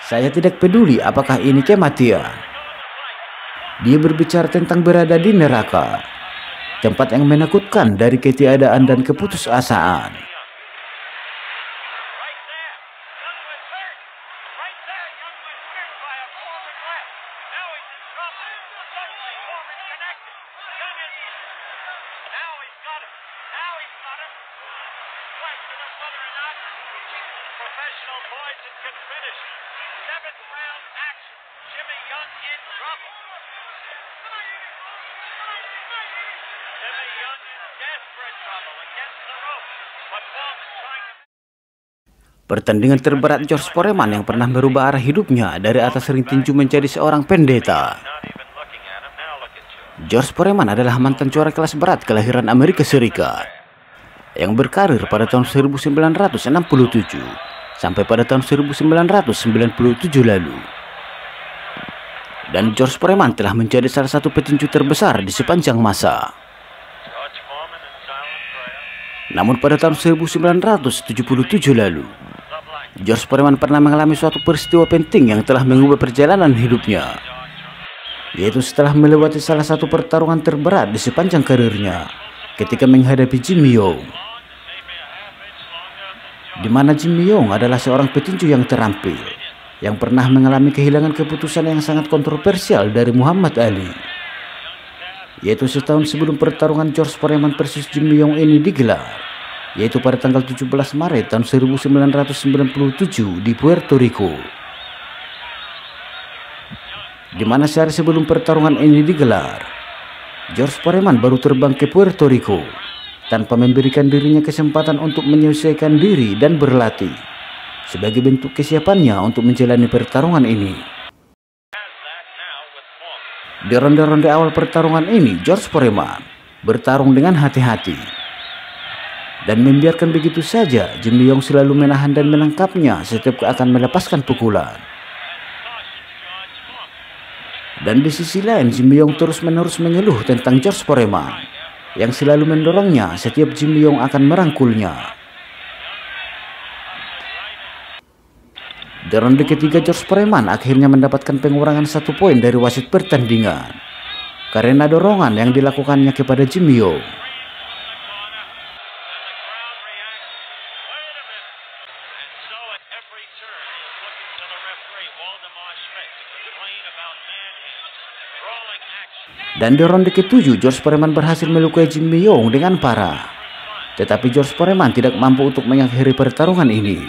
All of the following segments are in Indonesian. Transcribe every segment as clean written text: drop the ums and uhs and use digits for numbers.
Saya tidak peduli apakah ini kematian. Dia berbicara tentang berada di neraka, tempat yang menakutkan dari ketiadaan dan keputusasaan. Professional poison can finish. Seventh round action. Jimmy Young in trouble. Jimmy Young in desperate trouble against the rope. But Foreman trying to... Pertandingan terberat George Foreman yang pernah merubah arah hidupnya dari atas ring tinju menjadi seorang pendeta. George Foreman adalah mantan juara kelas berat kelahiran Amerika Serikat yang berkarir pada tahun 1967 sampai pada tahun 1997 lalu. Dan George Foreman telah menjadi salah satu petinju terbesar di sepanjang masa. Namun pada tahun 1977 lalu, George Foreman pernah mengalami suatu peristiwa penting yang telah mengubah perjalanan hidupnya, yaitu setelah melewati salah satu pertarungan terberat di sepanjang karirnya ketika menghadapi Jimmy Young, di mana Jimmy Young adalah seorang petinju yang terampil yang pernah mengalami kehilangan keputusan yang sangat kontroversial dari Muhammad Ali, yaitu setahun sebelum pertarungan George Foreman versus Jimmy Young ini digelar, yaitu pada tanggal 17 Maret tahun 1997 di Puerto Rico, di mana sehari sebelum pertarungan ini digelar, George Foreman baru terbang ke Puerto Rico tanpa memberikan dirinya kesempatan untuk menyelesaikan diri dan berlatih sebagai bentuk kesiapannya untuk menjalani pertarungan ini. Di ronde-ronde awal pertarungan ini, George Foreman bertarung dengan hati-hati dan membiarkan begitu saja Jimmy Young selalu menahan dan menangkapnya setiap akan melepaskan pukulan. Dan di sisi lain, Jimmy Young terus-menerus mengeluh tentang George Foreman yang selalu mendorongnya setiap Jimmy Young akan merangkulnya. Di ronde ketiga, George Foreman akhirnya mendapatkan pengurangan 1 poin dari wasit pertandingan karena dorongan yang dilakukannya kepada Jimmy Young. Dan di ronde ke-7, George Foreman berhasil melukai Jimmy Young dengan parah. Tetapi George Foreman tidak mampu untuk mengakhiri pertarungan ini.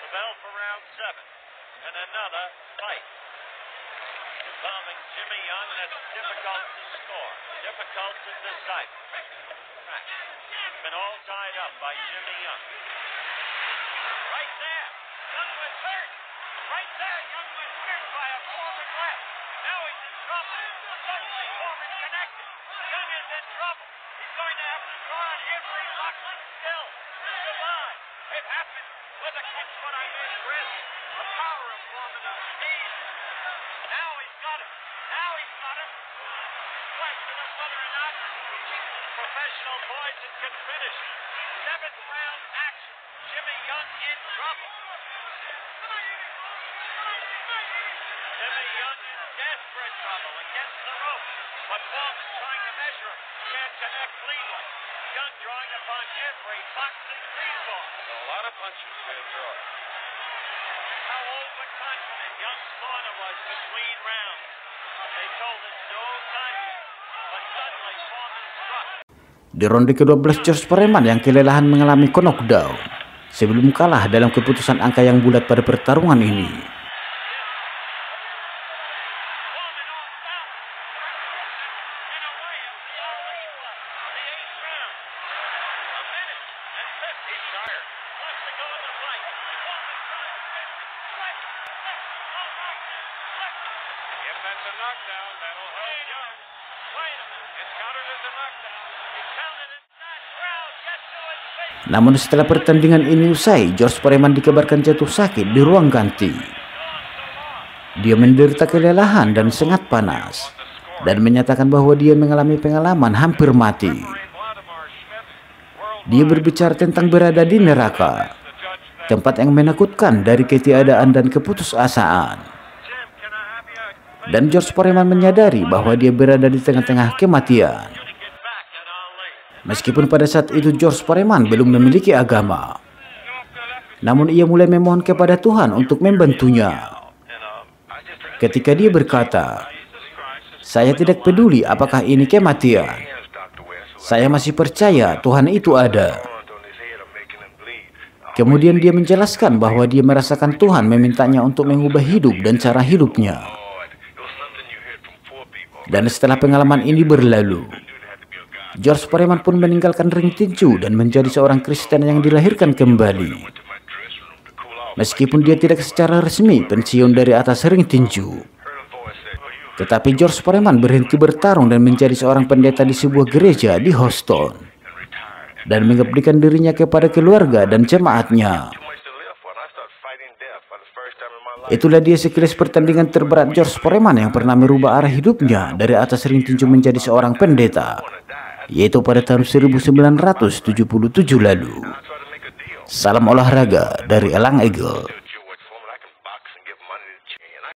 The bell for round 7. And another fight involving Jimmy Young that's difficult to score, difficult to decipher. Been all tied up by Jimmy Young. Right there, Young was hurt. Right there, Young was hurt by a Foreman left. Now he's in trouble. Suddenly, Foreman connected. Young is in trouble. He's going to have to draw on every luck still to survive. It happened with a catch what I made, Chris. The power of Foreman on his knees. Now he's got him. Now he's got him. Question of whether or not professional poison can finish. 7th round action. Jimmy Young in trouble. Jimmy Young in desperate trouble against the rope. But Foreman trying to measure him. Can't connect cleanly. Young drawing upon every boxing resource. A lot of punches being thrown. How overconfident young Slaughter was between rounds. They told us no time yet, but suddenly Foreman struck. Di ronde ke-12, George Foreman yang kelelahan mengalami knockdown sebelum kalah dalam keputusan angka yang bulat pada pertarungan ini. If that's a knockdown, that'll help Young. Wait a minute. It's counted as a knockdown. He counted it. That crowd gets to his feet. Namun setelah pertandingan ini usai, George Foreman dikabarkan jatuh sakit di ruang ganti. Dia menderita kelelahan dan sangat panas, dan menyatakan bahwa dia mengalami pengalaman hampir mati. Dia berbicara tentang berada di neraka, tempat yang menakutkan dari ketiadaan dan keputusasaan. Dan George Foreman menyadari bahwa dia berada di tengah-tengah kematian. Meskipun pada saat itu George Foreman belum memiliki agama, namun ia mulai memohon kepada Tuhan untuk membantunya. Ketika dia berkata, "Saya tidak peduli apakah ini kematian. Saya masih percaya Tuhan itu ada." Kemudian dia menjelaskan bahwa dia merasakan Tuhan memintanya untuk mengubah hidup dan cara hidupnya. Dan setelah pengalaman ini berlalu, George Foreman pun meninggalkan ring tinju dan menjadi seorang Kristen yang dilahirkan kembali. Meskipun dia tidak secara resmi pensiun dari atas ring tinju, tetapi George Foreman berhenti bertarung dan menjadi seorang pendeta di sebuah gereja di Houston dan mengabdikan dirinya kepada keluarga dan jemaatnya. Itulah dia sekilas pertandingan terberat George Foreman yang pernah merubah arah hidupnya dari atas ring tinju menjadi seorang pendeta, yaitu pada tahun 1977 lalu. Salam olahraga dari Elang Eagle.